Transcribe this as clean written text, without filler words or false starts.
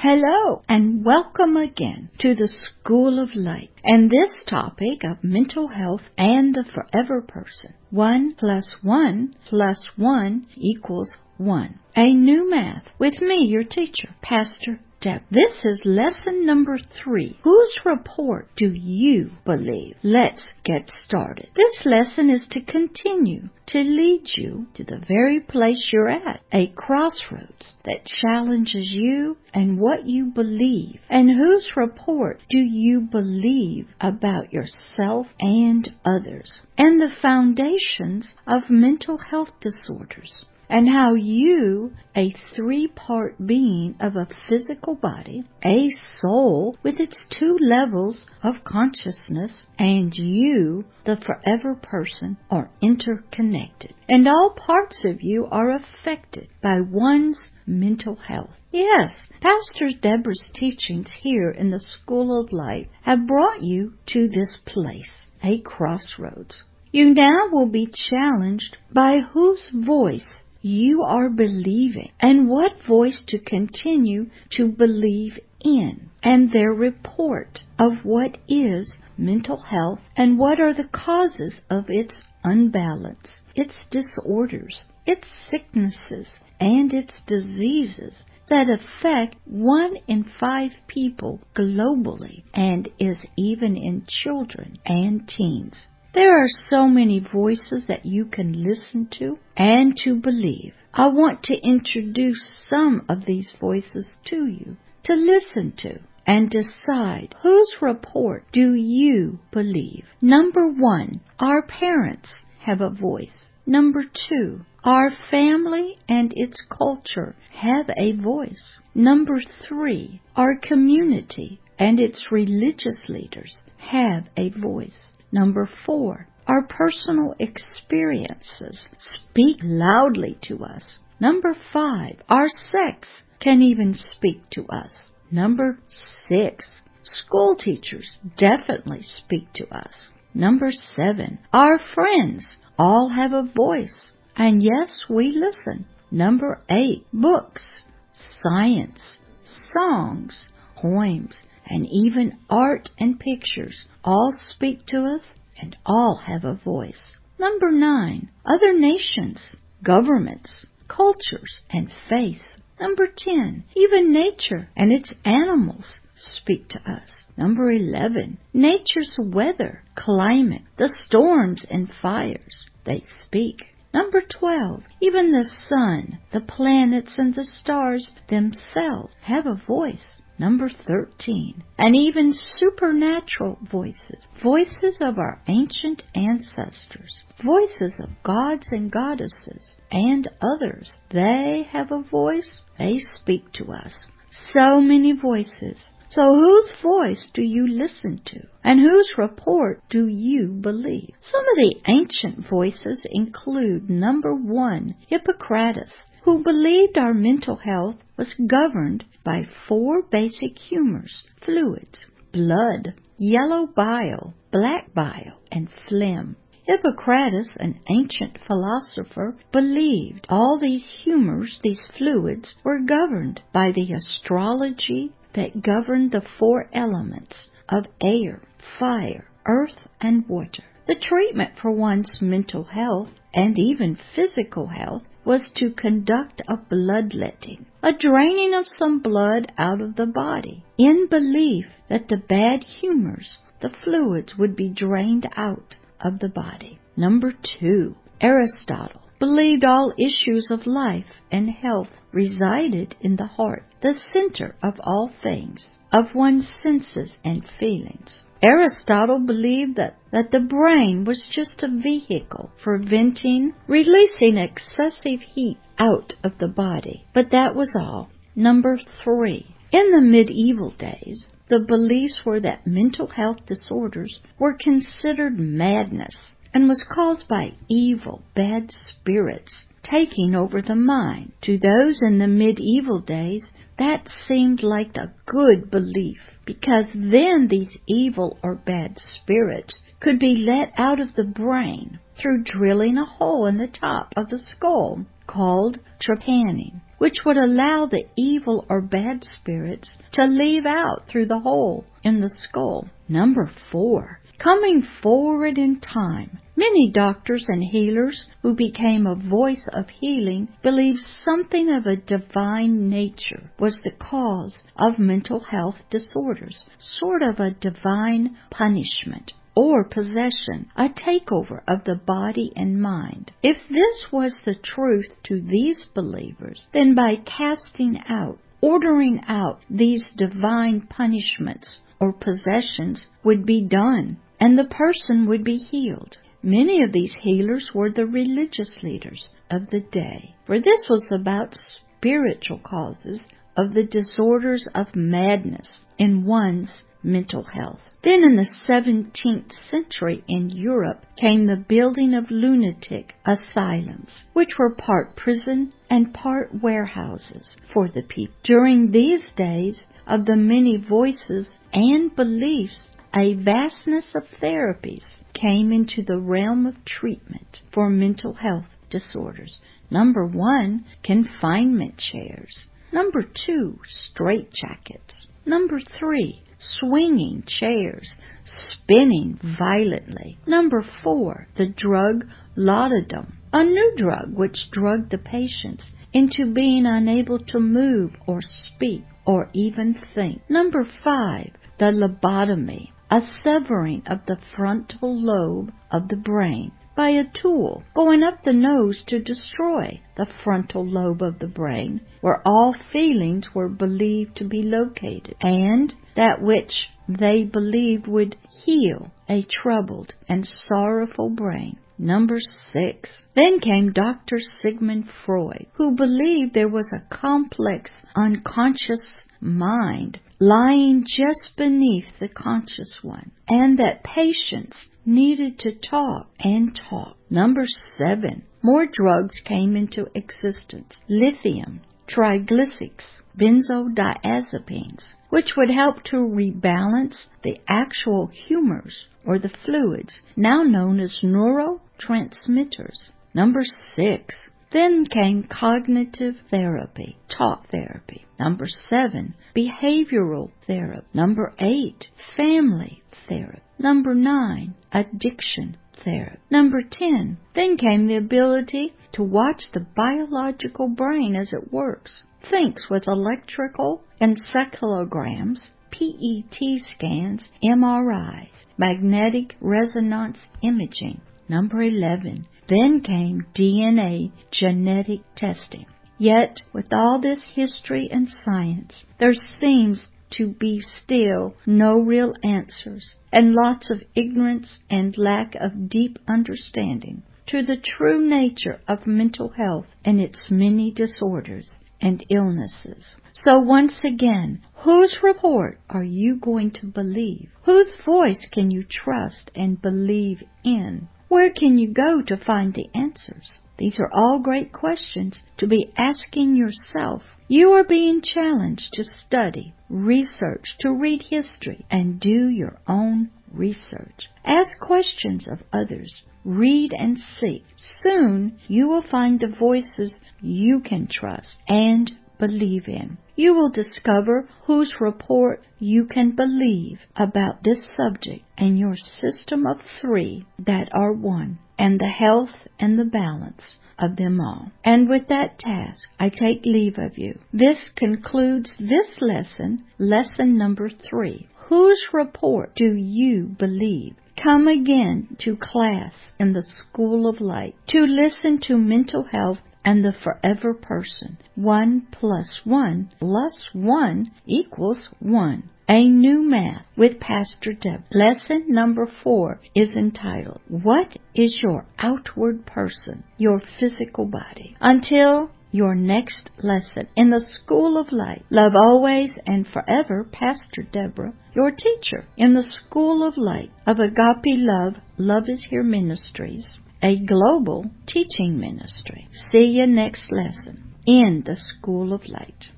Hello and welcome again to the School of Light and this topic of mental health and the forever person. 1 plus 1 plus 1 equals 1. A new math with me, your teacher, Pastor Deborah. This is lesson number 3. Whose report do you believe? Let's get started. This lesson is to continue to lead you to the very place you're at, a crossroads that challenges you and what you believe. And whose report do you believe about yourself and others? And the foundations of mental health disorders. And how you, a 3-part being of a physical body, a soul with its 2 levels of consciousness, and you, the forever person, are interconnected. And all parts of you are affected by one's mental health. Yes, Pastor Deborah's teachings here in the School of Light have brought you to this place, a crossroads. You now will be challenged by whose voice you are believing and what voice to continue to believe in, and their report of what is mental health and what are the causes of its unbalance, its disorders, its sicknesses, and its diseases that affect 1 in 5 people globally and is even in children and teens. There are so many voices that you can listen to and to believe. I want to introduce some of these voices to you to listen to and decide whose report do you believe. Number 1, our parents have a voice. Number 2, our family and its culture have a voice. Number 3, our community and its religious leaders have a voice. Number 4, our personal experiences speak loudly to us. Number 5, our sex can even speak to us. Number 6, school teachers definitely speak to us. Number 7, our friends all have a voice. And yes, we listen. Number 8, books, science, songs, poems, and even art and pictures all speak to us and all have a voice. Number 9, other nations, governments, cultures, and faith. Number 10, even nature and its animals speak to us. Number 11, nature's weather, climate, the storms and fires, they speak. Number 12, even the sun, the planets, and the stars themselves have a voice. Number 13, and even supernatural voices, voices of our ancient ancestors, voices of gods and goddesses, and others. They have a voice, they speak to us. So many voices. So whose voice do you listen to? And whose report do you believe? Some of the ancient voices include number 1, Hippocrates, who believed our mental health was governed by 4 basic humors, fluids, blood, yellow bile, black bile, and phlegm. Hippocrates, an ancient philosopher, believed all these humors, these fluids, were governed by the astrology that governed the 4 elements of air, fire, earth, and water. The treatment for one's mental health and even physical health was to conduct a bloodletting, a draining of some blood out of the body, in belief that the bad humors, the fluids, would be drained out of the body. Number 2, Aristotle believed all issues of life and health resided in the heart, the center of all things, of one's senses and feelings. Aristotle believed that the brain was just a vehicle for venting, releasing excessive heat out of the body. But that was all. Number 3, in the medieval days, the beliefs were that mental health disorders were considered madness and was caused by evil, bad spirits taking over the mind. To those in the medieval days, that seemed like a good belief, because then these evil or bad spirits could be let out of the brain through drilling a hole in the top of the skull called trepanning. which would allow the evil or bad spirits to leave out through the hole in the skull. Number 4, coming forward in time. Many doctors and healers who became a voice of healing believed something of a divine nature was the cause of mental health disorders, sort of a divine punishment or possession, a takeover of the body and mind. If this was the truth to these believers, then by casting out, ordering out these divine punishments or possessions would be done, and the person would be healed. Many of these healers were the religious leaders of the day, for this was about spiritual causes of the disorders of madness in one's mental health. Then in the 17th century in Europe came the building of lunatic asylums, which were part prison and part warehouses for the people. During these days of the many voices and beliefs, a vastness of therapies came into the realm of treatment for mental health disorders. Number 1, confinement chairs. Number 2, straitjackets. Number 3, swinging chairs, spinning violently. Number 4, the drug laudanum, a new drug which drugged the patients into being unable to move or speak or even think. Number 5, the lobotomy, a severing of the frontal lobe of the brain by a tool going up the nose to destroy the frontal lobe of the brain, where all feelings were believed to be located, and that which they believed would heal a troubled and sorrowful brain. Number 6. Then came Dr. Sigmund Freud, who believed there was a complex unconscious mind lying just beneath the conscious one, and that patients needed to talk and talk. Number 7. More drugs came into existence. Lithium, triglycides, benzodiazepines, which would help to rebalance the actual humors or the fluids, now known as neurotransmitters. Number 6. Then came cognitive therapy, talk therapy. Number 7, behavioral therapy. Number 8, family therapy. Number 9, addiction therapy. Number 10, then came the ability to watch the biological brain as it works, thinks with electrical encephalograms, PET scans, MRIs, magnetic resonance imaging. Number 11, then came DNA genetic testing. Yet, with all this history and science, there seems to be still no real answers, and lots of ignorance and lack of deep understanding to the true nature of mental health and its many disorders and illnesses. So once again, whose report are you going to believe? Whose voice can you trust and believe in? Where can you go to find the answers? These are all great questions to be asking yourself. You are being challenged to study, research, to read history, and do your own research. Ask questions of others. Read and seek. Soon you will find the voices you can trust and believe in. You will discover whose report you can believe about this subject and your system of 3 that are one, and the health and the balance of them all. And with that task, I take leave of you. This concludes this lesson, lesson number 3. Whose report do you believe? Come again to class in the School of Light to listen to mental health and the forever person. 1 + 1 + 1 = 1. A new math with Pastor Deborah. Lesson number 4 is entitled, What is your outward person? Your physical body. Until your next lesson in the School of Light, love always and forever, Pastor Deborah, your teacher in the School of Light of Agape Love, Love is Here Ministries, a global teaching ministry. See you next lesson in the School of Light.